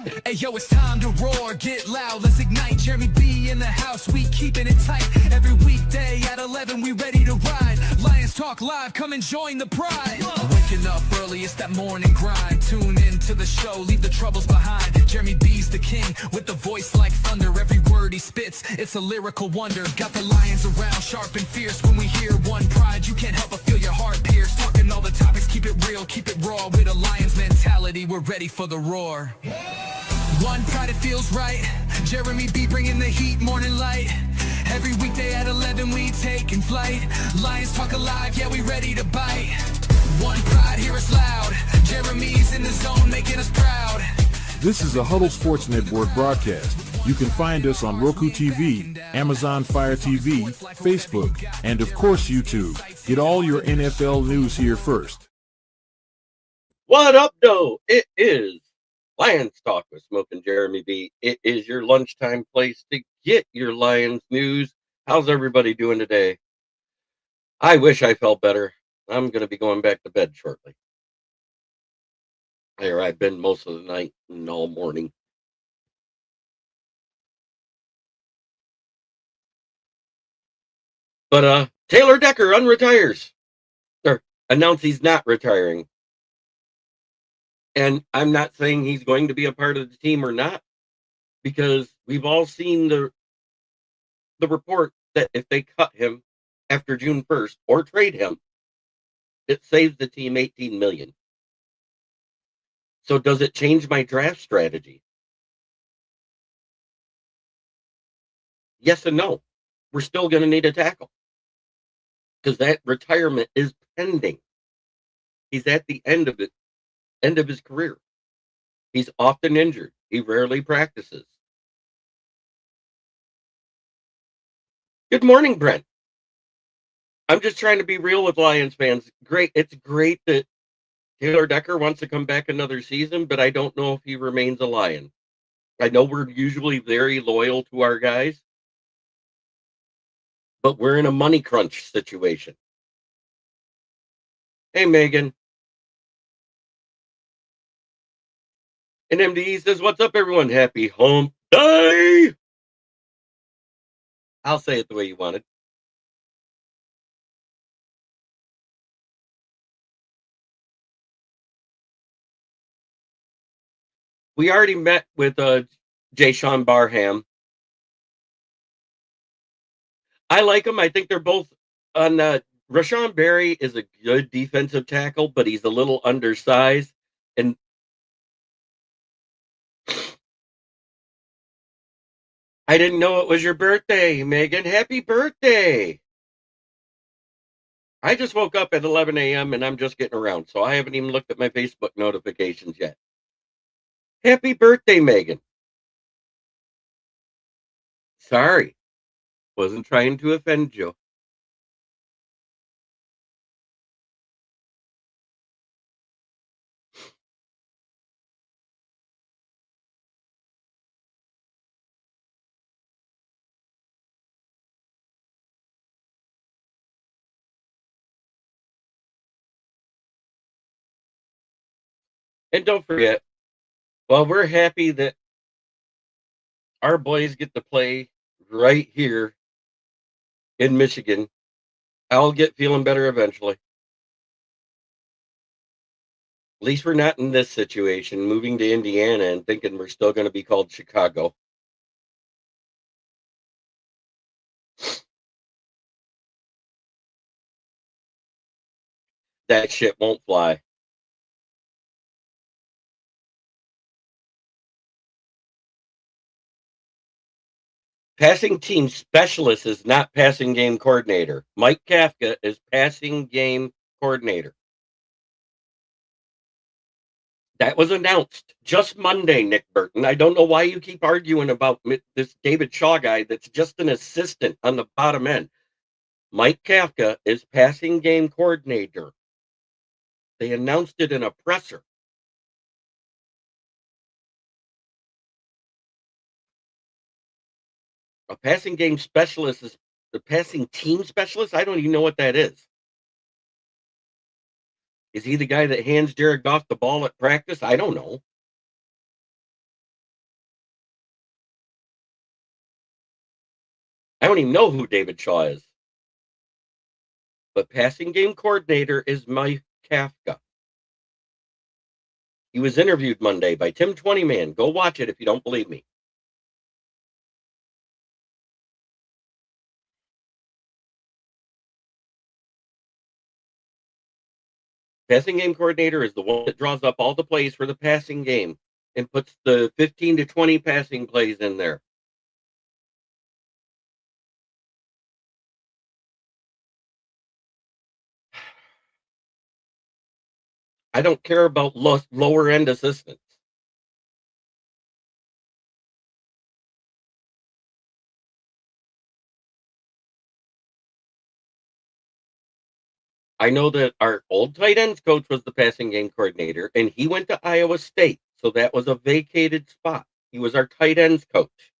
Hey yo, it's time to roar, get loud, let's ignite. Jeremy B in the house, we keeping it tight. Every weekday at 11, we ready to ride. Lions Talk Live, come and join the pride. Waking up early, it's that morning grind. Tune in to the show, leave the troubles behind. Jeremy B's the king, with the voice like thunder. Every word he spits, it's a lyrical wonder. Got the lions around, sharp and fierce. When we hear one pride, you can't help but feel your heart pierce. Talking all the topics, keep it real, keep it raw. With a lion's mentality, we're ready for the roar. One pride, it feels right. Jeremy B bringing the heat, morning light. Every weekday at 11 we taking flight. Lions Talk Alive, yeah, we ready to bite. One pride, hear us loud. Jeremy's in the zone, making us proud. This is a Huddle Sports Network broadcast. You can find us on Roku TV, Amazon Fire TV, Facebook, and of course YouTube. Get all your NFL news here first. What up, though? It is Lions Talk with Smoke and Jeremy B. It is your lunchtime place to get your Lions news. How's everybody doing today? I wish I felt better. I'm going to be going back to bed shortly. There, I've been most of the night and all morning. But Taylor Decker unretires. Or announced he's not retiring. And I'm not saying he's going to be a part of the team or not, because we've all seen the report that if they cut him after June 1st or trade him, it saves the team $18 million. So does it change my draft strategy? Yes and no. We're still going to need a tackle because that retirement is pending. He's at the end of it. End of his career. He's often injured. He rarely practices. Good morning, Brent. I'm just trying to be real with Lions fans. Great. It's great that Taylor Decker wants to come back another season, but I don't know if he remains a Lion. I know we're usually very loyal to our guys, but we're in a money crunch situation. Hey, Megan. And MDE says, what's up, everyone? Happy hump day. I'll say it the way you want it. We already met with Jay Sean Barham. I like him. I think they're both on. Rashawn Berry is a good defensive tackle, but he's a little undersized. And I didn't know it was your birthday, Megan. Happy birthday. I just woke up at 11 a.m. and I'm just getting around, so I haven't even looked at my Facebook notifications yet. Happy birthday, Megan. Sorry. Wasn't trying to offend you. And don't forget, while we're happy that our boys get to play right here in Michigan, I'll get feeling better eventually. At least we're not in this situation, moving to Indiana and thinking we're still going to be called Chicago. That shit won't fly. Passing team specialist is not passing game coordinator. Mike Kafka is passing game coordinator. That was announced just Monday, Nick Burton. I don't know why you keep arguing about this David Shaw guy that's just an assistant on the bottom end. Mike Kafka is passing game coordinator. They announced it in a presser. A passing game specialist is the passing team specialist. I don't even know what that is. Is he the guy that hands Jared Goff the ball at practice? I don't know. I don't even know who David Shaw is. But passing game coordinator is Mike Kafka. He was interviewed Monday by Tim 20Man. Go watch it if you don't believe me. Passing game coordinator is the one that draws up all the plays for the passing game and puts the 15 to 20 passing plays in there. I don't care about lower end assistants. I know that our old tight ends coach was the passing game coordinator, and he went to Iowa State, so that was a vacated spot. He was our tight ends coach.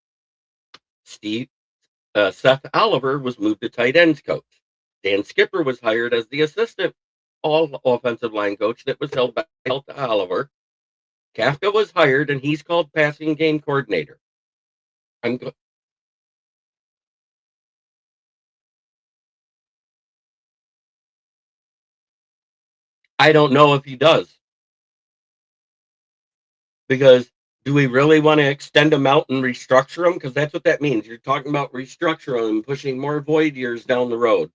Seth Oliver was moved to tight ends coach. Dan Skipper was hired as the assistant all offensive line coach that was held by Oliver. Kafka was hired, and he's called passing game coordinator. I don't know if he does, because do we really want to extend them out and restructure them? Because that's what that means. You're talking about restructuring and pushing more void years down the road,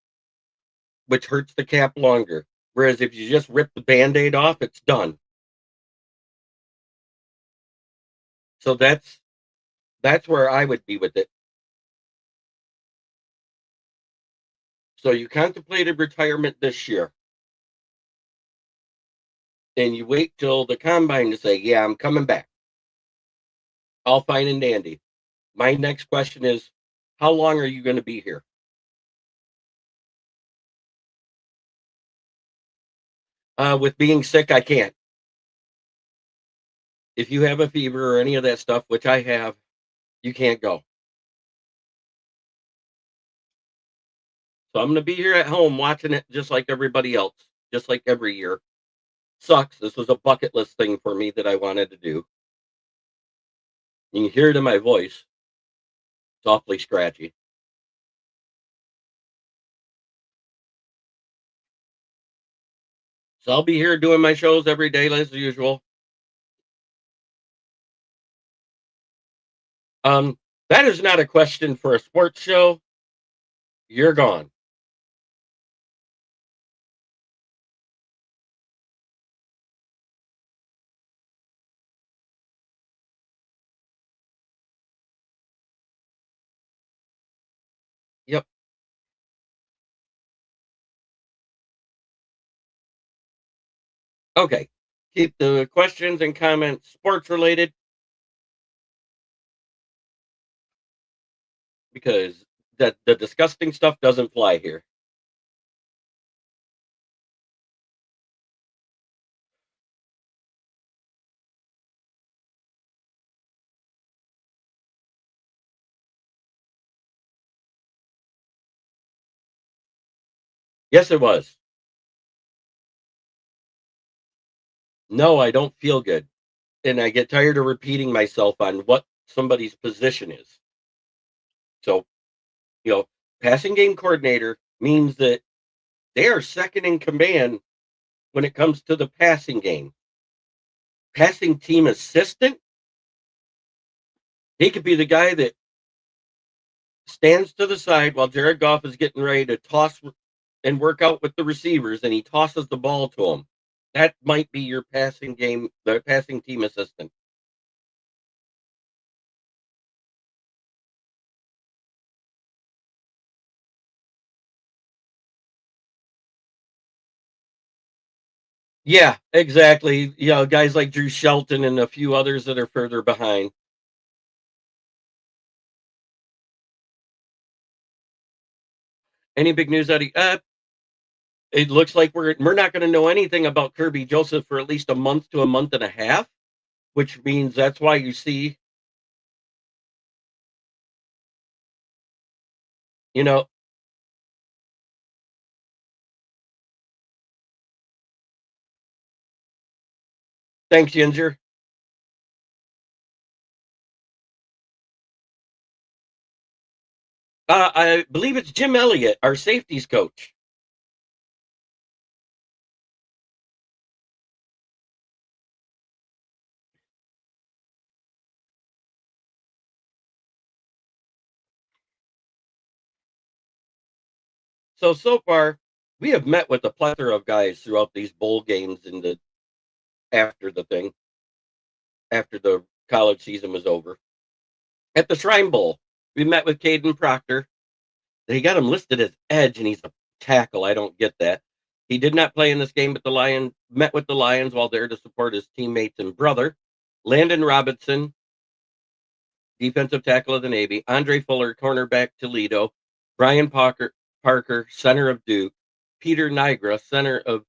which hurts the cap longer. Whereas if you just rip the Band-Aid off, it's done. So that's where I would be with it. So you contemplated retirement this year, and you wait till the combine to say, yeah, I'm coming back. All fine and dandy. My next question is, how long are you going to be here? With being sick, I can't. If you have a fever or any of that stuff, which I have, you can't go. So I'm going to be here at home watching it just like everybody else, just like every year. Sucks. This was a bucket list thing for me that I wanted to do. You can hear it in my voice. It's awfully scratchy. So I'll be here doing my shows every day as usual. That is not a question for a sports show. You're gone. Yep. Okay. Keep the questions and comments sports related, because the disgusting stuff doesn't fly here. Yes, it was. No, I don't feel good. And I get tired of repeating myself on what somebody's position is. So, passing game coordinator means that they are second in command when it comes to the passing game. Passing team assistant, he could be the guy that stands to the side while Jared Goff is getting ready to toss and work out with the receivers, and he tosses the ball to him. That might be your the passing team assistant. Yeah, exactly. Guys like Drew Shelton and a few others that are further behind. Any big news out of it looks like we're not going to know anything about Kirby Joseph for at least a month to a month and a half, which means that's why you see, you know, thanks, Ginger. I believe it's Jim Elliott, our safeties coach. So far, we have met with a plethora of guys throughout these bowl games and after the thing, after the college season was over. At the Shrine Bowl, we met with Caden Proctor. They got him listed as edge, and he's a tackle. I don't get that. He did not play in this game, but the Lions met with the Lions while there to support his teammates and brother. Landon Robinson, defensive tackle of the Navy. Andre Fuller, cornerback, Toledo. Brian Parker, center of Duke. Peter Nigra, center of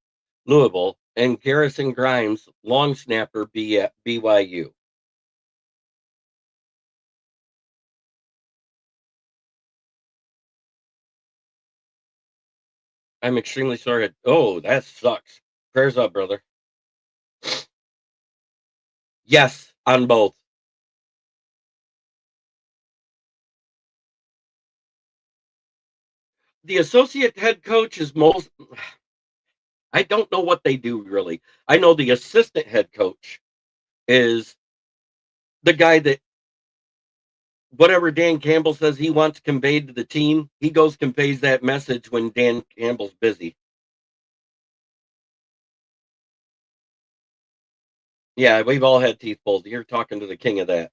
Louisville. And Garrison Grimes, long snapper, BYU. I'm extremely sorry. Oh, that sucks. Prayers up, brother. Yes, on both. The associate head coach is most. I don't know what they do really. I know the assistant head coach is the guy that whatever Dan Campbell says he wants conveyed to the team, he goes conveys that message when Dan Campbell's busy. Yeah, we've all had teeth pulled. You're talking to the king of that.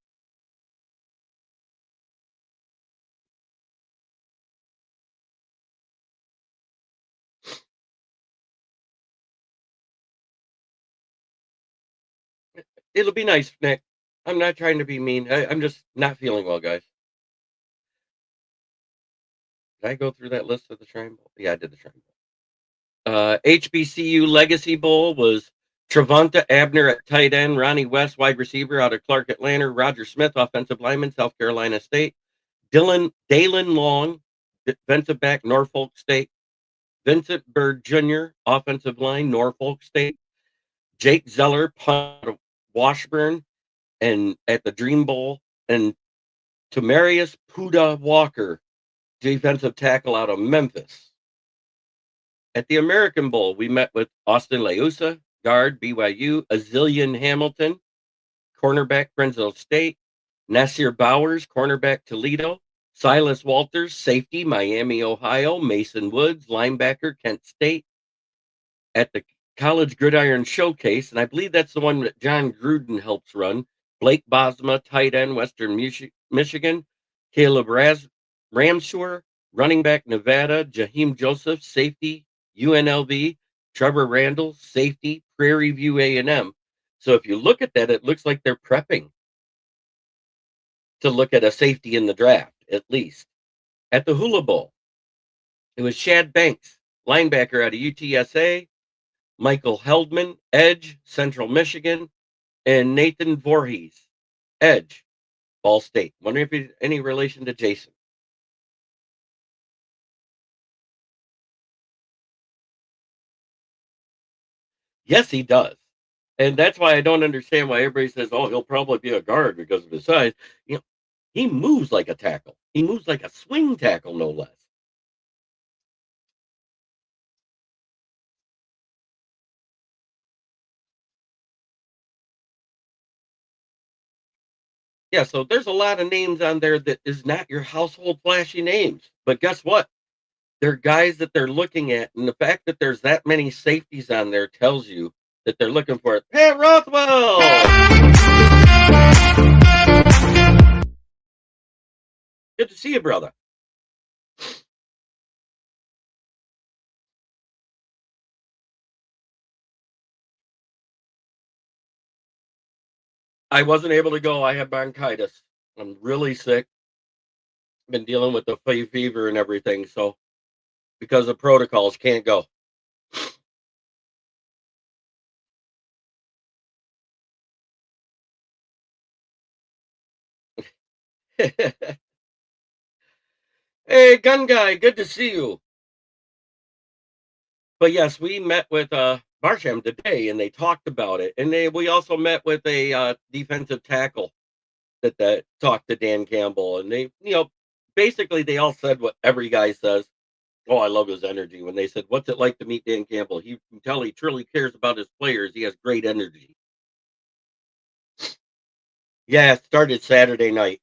It'll be nice, Nick. I'm not trying to be mean. I'm just not feeling well, guys. Did I go through that list of the Shrine Bowl? Yeah, I did the Shrine Bowl. HBCU Legacy Bowl was Travonta Abner at tight end, Ronnie West, wide receiver out of Clark Atlanta, Roger Smith, offensive lineman, South Carolina State, Dalen Long, defensive back, Norfolk State, Vincent Bird Jr., offensive line, Norfolk State, Jake Zeller, punt of Washburn, and at the Dream Bowl, and Tamarius Puda Walker, defensive tackle out of Memphis. At the American Bowl, we met with Austin Leusa, guard, BYU, Azilian Hamilton, cornerback, Fresno State, Nasir Bowers, cornerback, Toledo, Silas Walters, safety, Miami, Ohio, Mason Woods, linebacker, Kent State. At the College Gridiron Showcase, and I believe that's the one that John Gruden helps run, Blake Bosma, tight end, Western Michigan, Caleb Ramshore, running back, Nevada, Jaheim Joseph, safety, UNLV, Trevor Randall, safety, Prairie View A&M. So if you look at that, it looks like they're prepping to look at a safety in the draft, at least. At the Hula Bowl, it was Shad Banks, linebacker out of UTSA, Michael Heldman, edge, Central Michigan, and Nathan Voorhees, edge, Ball State. Wondering if he's any relation to Jason. Yes, he does. And that's why I don't understand why everybody says, oh, he'll probably be a guard because of his size. You know, he moves like a tackle. He moves like a swing tackle, no less. Yeah, so there's a lot of names on there that is not your household flashy names. But guess what? They're guys that they're looking at. And the fact that there's that many safeties on there tells you that they're looking for it. Pat Rothwell! Good to see you, brother. I wasn't able to go. I have bronchitis. I'm really sick. Been dealing with the fever and everything. So, because of protocols, can't go. Hey, gun guy, good to see you. But yes, we met with Barsham today, and they talked about it. And we also met with a defensive tackle that talked to Dan Campbell, and they basically they all said what every guy says. Oh, I love his energy. When they said, "What's it like to meet Dan Campbell?" You can tell he truly cares about his players. He has great energy. Yeah, it started Saturday night.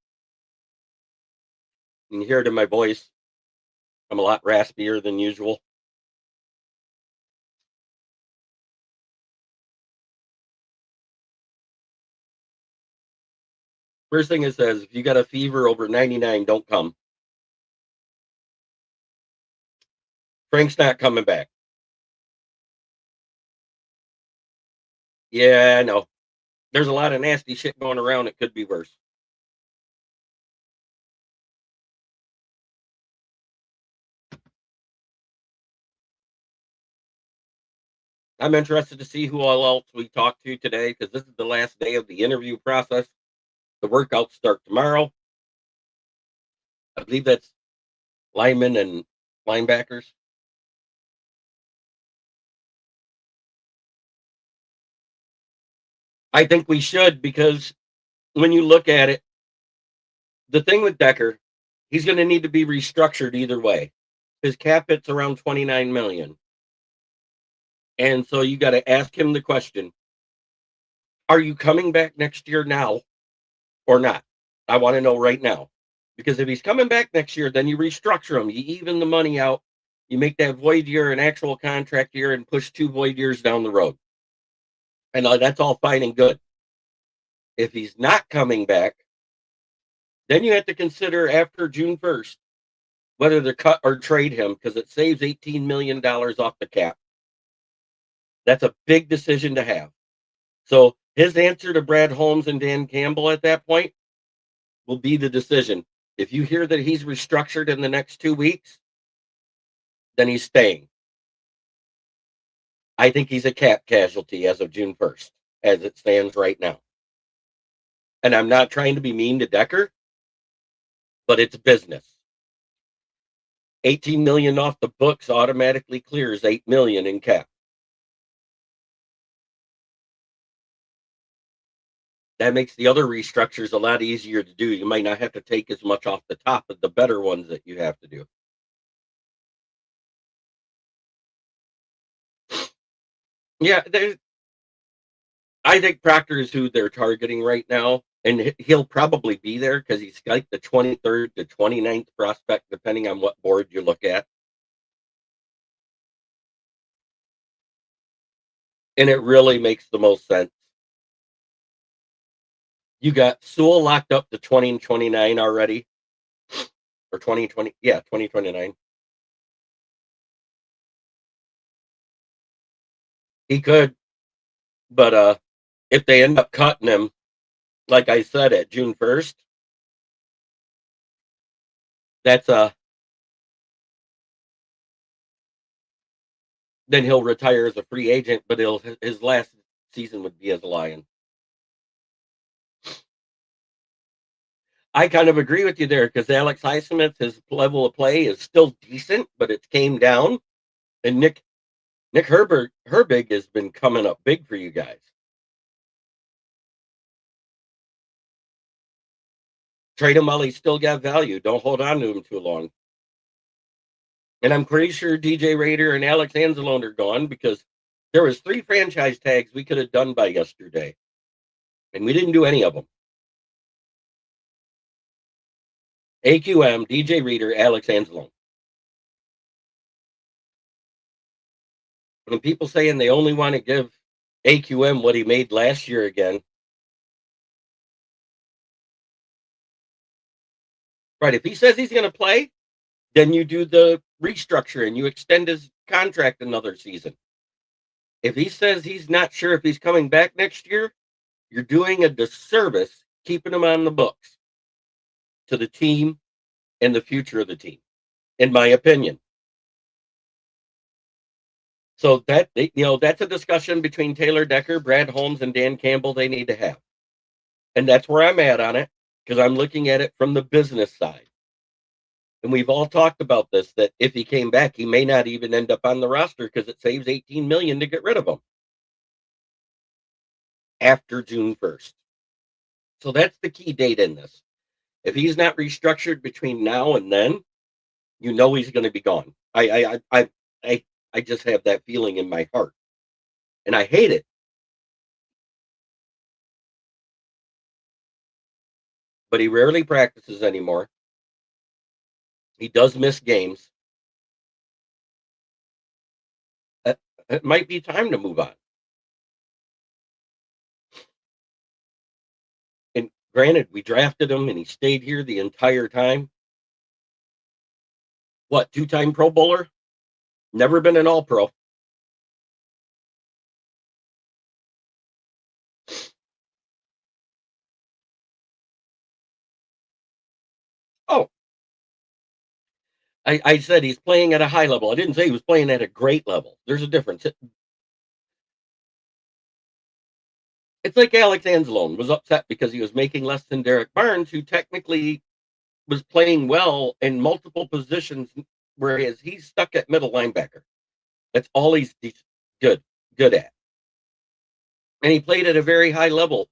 You can hear it in my voice. I'm a lot raspier than usual. First thing it says, if you got a fever over 99, don't come. Frank's not coming back. Yeah, I know. There's a lot of nasty shit going around. It could be worse. I'm interested to see who all else we talk to today because this is the last day of the interview process. The workouts start tomorrow. I believe that's linemen and linebackers. I think we should because when you look at it, the thing with Decker, he's going to need to be restructured either way. His cap hit's around 29 million. And so you got to ask him the question, are you coming back next year now or not? I want to know right now. Because if he's coming back next year, then you restructure him. You even the money out. You make that void year an actual contract year and push 2 void years down the road. And that's all fine and good. If he's not coming back, then you have to consider after June 1st whether to cut or trade him because it saves $18 million off the cap. That's a big decision to have. So his answer to Brad Holmes and Dan Campbell at that point will be the decision. If you hear that he's restructured in the next 2 weeks, then he's staying. I think he's a cap casualty as of June 1st, as it stands right now. And I'm not trying to be mean to Decker, but it's business. 18 million off the books automatically clears 8 million in cap. That makes the other restructures a lot easier to do. You might not have to take as much off the top of the better ones that you have to do. Yeah, I think Proctor is who they're targeting right now, and he'll probably be there because he's like the 23rd to 29th prospect, depending on what board you look at. And it really makes the most sense. You got Sewell locked up to 2029 already, or 2020, yeah, 2029. He could, but if they end up cutting him, like I said, at June 1st, that's then he'll retire as a free agent, but his last season would be as a Lion. I kind of agree with you there because Alex Highsmith, his level of play is still decent, but it came down. And Nick Herbig has been coming up big for you guys. Trade him while he's still got value. Don't hold on to him too long. And I'm pretty sure DJ Rader and Alex Anzalone are gone because there was 3 franchise tags we could have done by yesterday, and we didn't do any of them. AQM, DJ Reader, Alex Anzalone. And people saying they only want to give AQM what he made last year again. Right. If he says he's going to play, then you do the restructure and you extend his contract another season. If he says he's not sure if he's coming back next year, you're doing a disservice keeping him on the books to the team and the future of the team, in my opinion. So that's a discussion between Taylor Decker, Brad Holmes, and Dan Campbell they need to have. And that's where I'm at on it because I'm looking at it from the business side. And we've all talked about this, that if he came back, he may not even end up on the roster because it saves 18 million to get rid of him after June 1st. So that's the key date in this. If he's not restructured between now and then, you know he's going to be gone. I just have that feeling in my heart, and I hate it. But he rarely practices anymore. He does miss games. It might be time to move on. And granted, we drafted him, and he stayed here the entire time. What, two-time Pro Bowler? Never been an All-Pro. Oh, I said he's playing at a high level. I didn't say he was playing at a great level. There's a difference. It's like Alex Anzalone was upset because he was making less than Derek Barnes, who technically was playing well in multiple positions, whereas he's stuck at middle linebacker. That's all he's good at. And he played at a very high level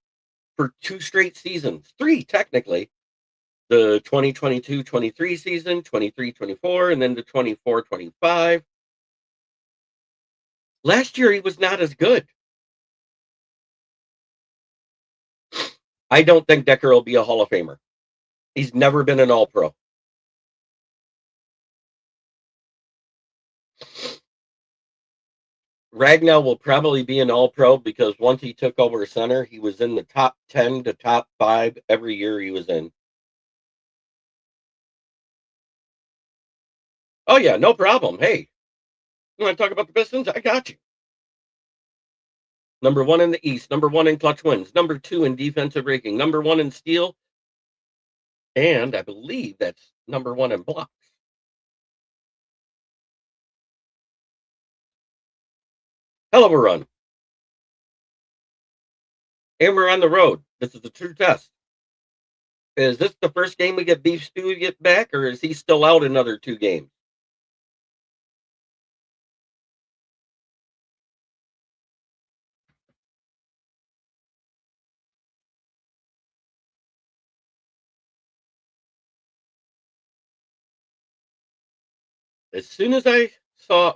for 2 straight seasons, 3 technically. The 2022-23 season, 23-24, and then the 24-25. Last year, he was not as good. I don't think Decker will be a Hall of Famer. He's never been an All-Pro. Ragnow will probably be an All-Pro because once he took over center, he was in the top 10 to top 5 every year he was in. Oh, yeah, no problem. Hey, you want to talk about the Pistons? I got you. Number 1 in the East, number 1 in clutch wins, number 2 in defensive rating, number 1 in steal, and I believe that's number 1 in blocks. Hell of a run. And we're on the road. This is the true test. Is this the first game we get Beef Stew get back, or is he still out another 2 games? As soon as I saw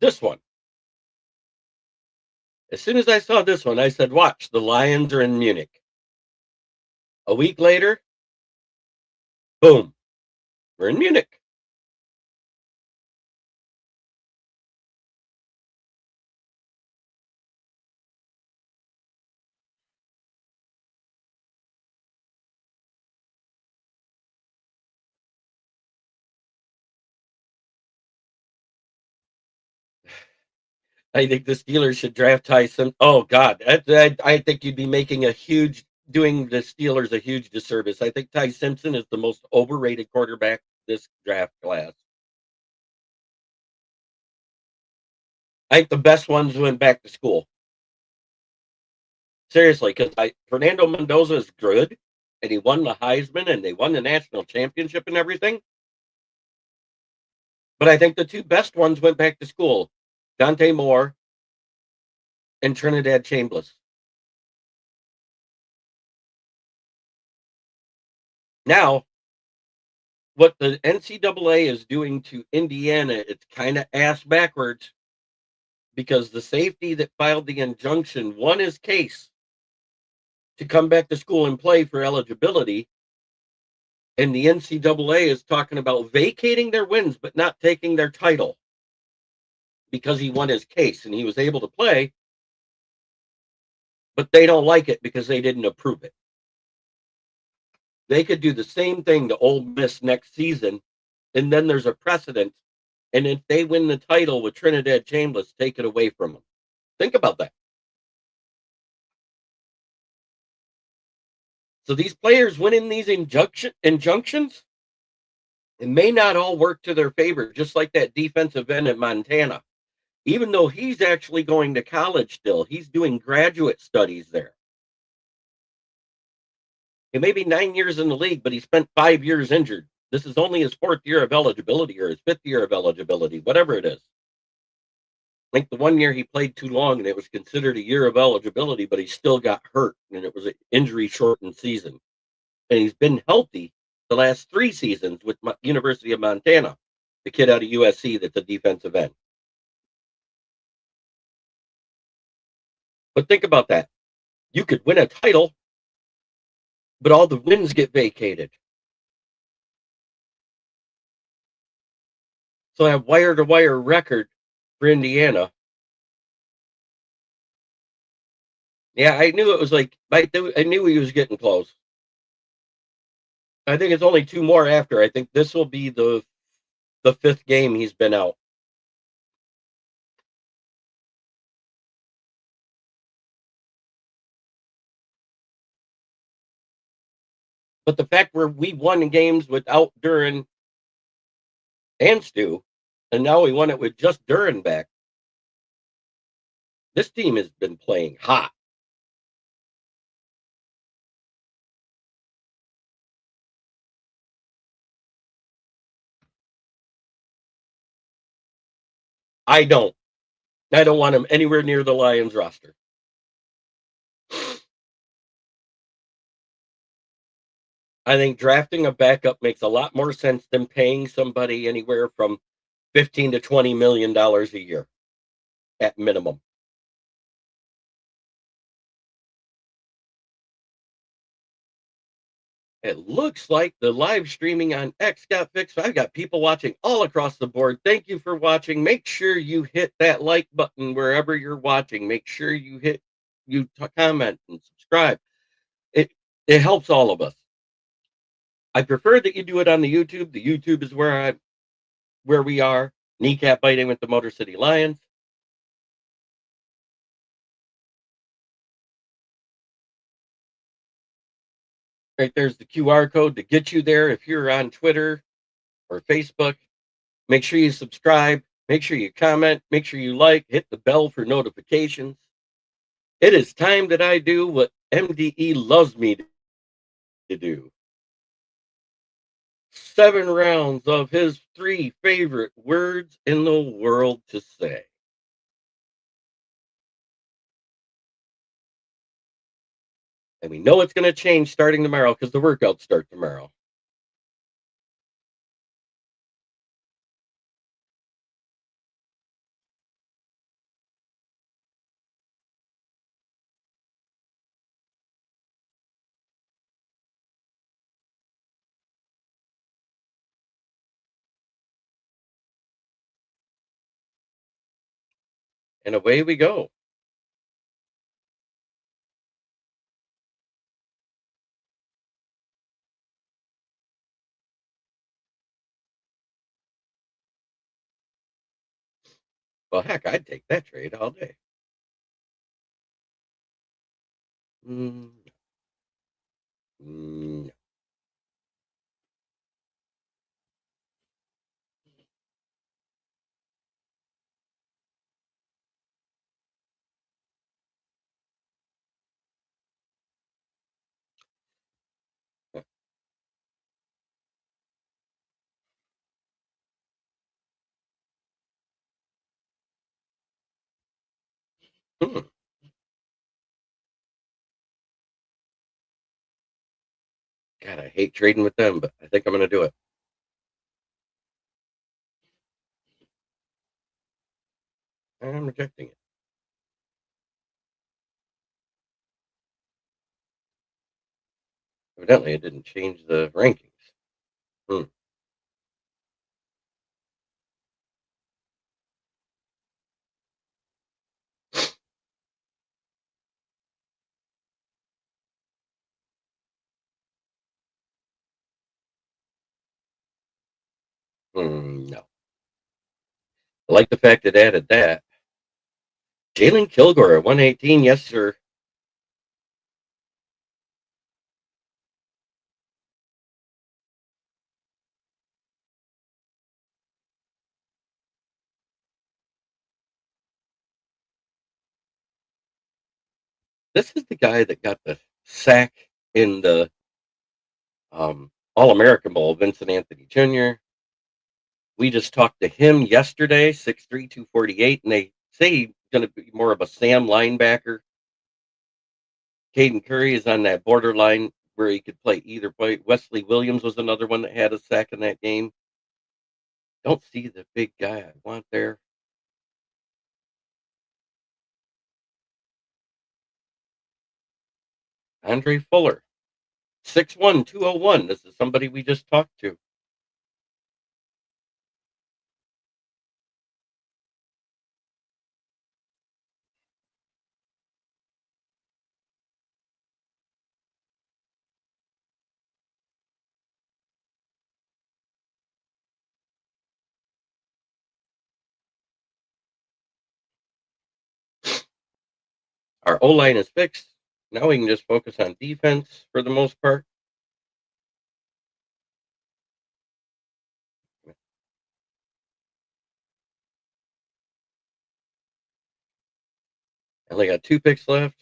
this one, I said, watch, the Lions are in Munich. A week later, boom, we're in Munich. I think the Steelers should draft Tyson. Oh God, I think you'd be doing the Steelers a huge disservice. I think Ty Simpson is the most overrated quarterback this draft class. I think the best ones went back to school. Seriously, because Fernando Mendoza is good, and he won the Heisman, and they won the national championship and everything. But I think the 2 best ones went back to school: Dante Moore and Trinidad Chambliss. Now, what the NCAA is doing to Indiana, it's kind of ass backwards, because the safety that filed the injunction won his case to come back to school and play for eligibility. And the NCAA is talking about vacating their wins, but not taking their title, because he won his case and he was able to play, but they don't like it because they didn't approve it. They could do the same thing to Ole Miss next season, and then there's a precedent. And if they win the title with Trinidad Chambliss, take it away from them. Think about that. So these players winning these injunctions, it may not all work to their favor, just like that defensive end at Montana. Even though he's actually going to college still, he's doing graduate studies there. He may be 9 years in the league, but he spent 5 years injured. This is only his 4th year of eligibility, or his 5th year of eligibility, whatever it is. I think the 1 year he played too long and it was considered a year of eligibility, but he still got hurt and it was an injury shortened season. and he's been healthy the last 3 seasons with University of Montana, the kid out of USC that's a defensive end. But think about that. You could win a title, but all the wins get vacated. So that wire-to-wire record for Indiana. Yeah, I knew it was like, I knew he was getting close. I think it's only 2 more after. I think this will be the 5th game he's been out. But the fact where we won games without Duran and Stu, and now we won it with just Duran back. This team has been playing hot. I don't want him anywhere near the Lions roster. I think drafting a backup makes a lot more sense than paying somebody anywhere from $15 to $20 million a year at minimum. It looks like the live streaming on X got fixed. I've got people watching all across the board. Thank you for watching. Make sure you hit that like button wherever you're watching. Make sure you comment and subscribe. It helps all of us. I prefer that you do it on the YouTube. The YouTube is where we are. Kneecap biting with the Motor City Lions. Right there's the QR code to get you there. If you're on Twitter or Facebook, make sure you subscribe. Make sure you comment. Make sure you like. Hit the bell for notifications. It is time that I do what MDE loves me to do. 7 rounds of his 3 favorite words in the world to say. And we know it's going to change starting tomorrow because the workouts start tomorrow. And away we go. Well, heck, I'd take that trade all day. Mm. Mm. Hmm. God, I hate trading with them, but I think I'm going to do it. I'm rejecting it. Evidently, it didn't change the rankings. Hmm. No. I like the fact it added that. Jalen Kilgore at 118. Yes, sir. This is the guy that got the sack in the All-American Bowl, Vincent Anthony Jr. We just talked to him yesterday, 6'3", 248, and they say he's going to be more of a Sam linebacker. Caden Curry is on that borderline where he could play either way. Wesley Williams was another one that had a sack in that game. Don't see the big guy I want there. Andre Fuller, 6'1", 201. This is somebody we just talked to. Our O-line is fixed. Now we can just focus on defense for the most part. Only got 2 picks left.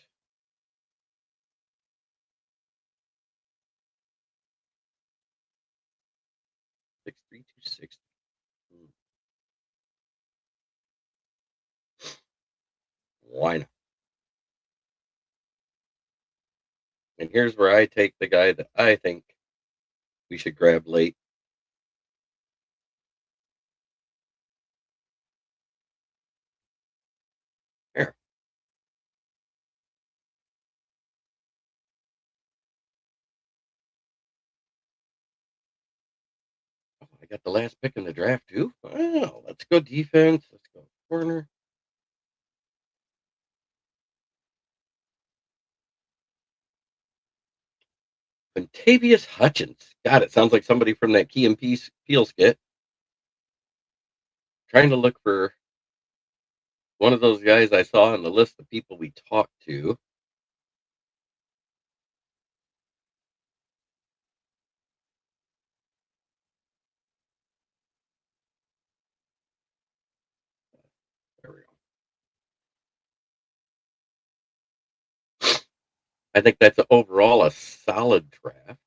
Six three two six. Why not? And here's where I take the guy that I think we should grab late. Here. Oh, I got the last pick in the draft too. Wow, let's go defense. Let's go corner. Quintavious Hutchins. God, it sounds like somebody from that Key and Peele skit. Trying to look for one of those guys I saw on the list of people we talked to. There we go. I think that's overall a solid draft.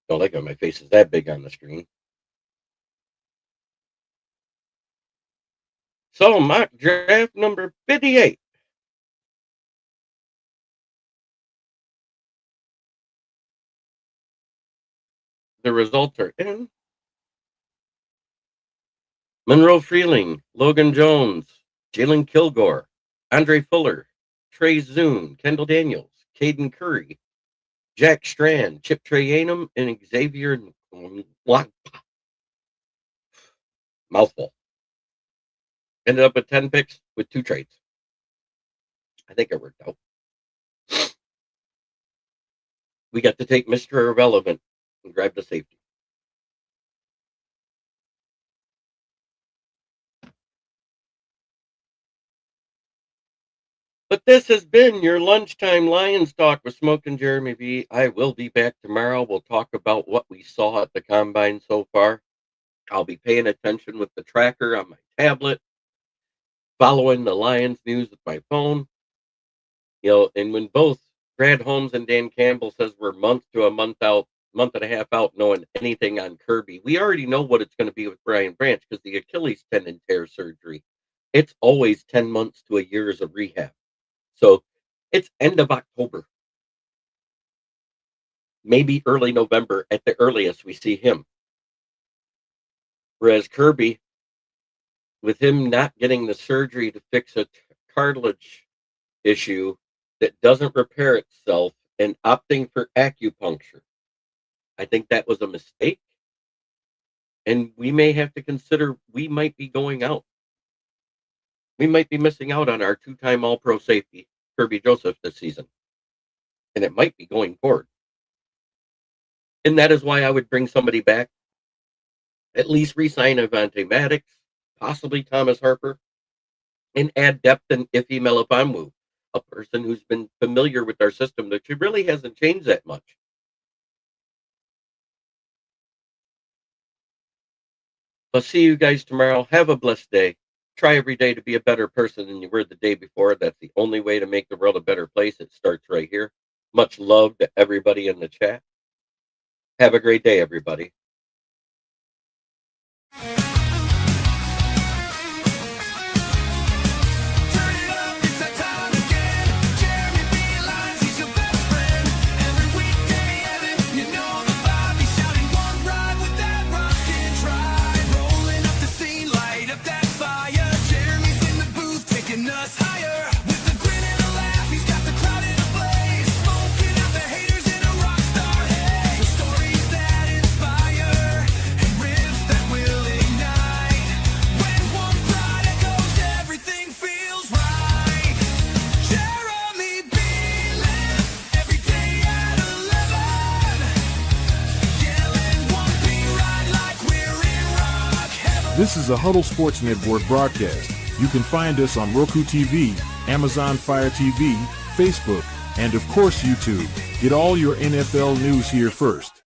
Don't like how my face is that big on the screen. So mock draft number 58. The results are in. Monroe Freeling, Logan Jones, Jalen Kilgore, Andre Fuller, Trey Zune, Kendall Daniels, Caden Curry, Jack Strand, Chip Trayanum, and Xavier mouthful. Ended up with 10 picks with 2 trades. I think it worked out. We got to take Mr. Irrelevant and grab the safety. But this has been your lunchtime Lions Talk with Smoke and Jeremy B. I will be back tomorrow. We'll talk about what we saw at the combine so far. I'll be paying attention with the tracker on my tablet, following the Lions news with my phone. And when both Brad Holmes and Dan Campbell says we're month and a half out, knowing anything on Kirby, we already know what it's going to be with Brian Branch because the Achilles tendon tear surgery, it's always 10 months to a year's of rehab. So it's end of October, maybe early November at the earliest we see him. Whereas Kirby, with him not getting the surgery to fix a cartilage issue that doesn't repair itself and opting for acupuncture, I think that was a mistake. And we may have to consider we might be going out. We might be missing out on our 2-time All-Pro safety, Kirby Joseph, this season. And it might be going forward. And that is why I would bring somebody back. At least re-sign Avante Maddox, possibly Thomas Harper, and add depth in Ife Melifonwu, a person who's been familiar with our system that really hasn't changed that much. I'll see you guys tomorrow. Have a blessed day. Try every day to be a better person than you were the day before. That's the only way to make the world a better place. It starts right here. Much love to everybody in the chat. Have a great day, everybody. This is a Huddle Sports Network broadcast. You can find us on Roku TV, Amazon Fire TV, Facebook, and of course YouTube. Get all your NFL news here first.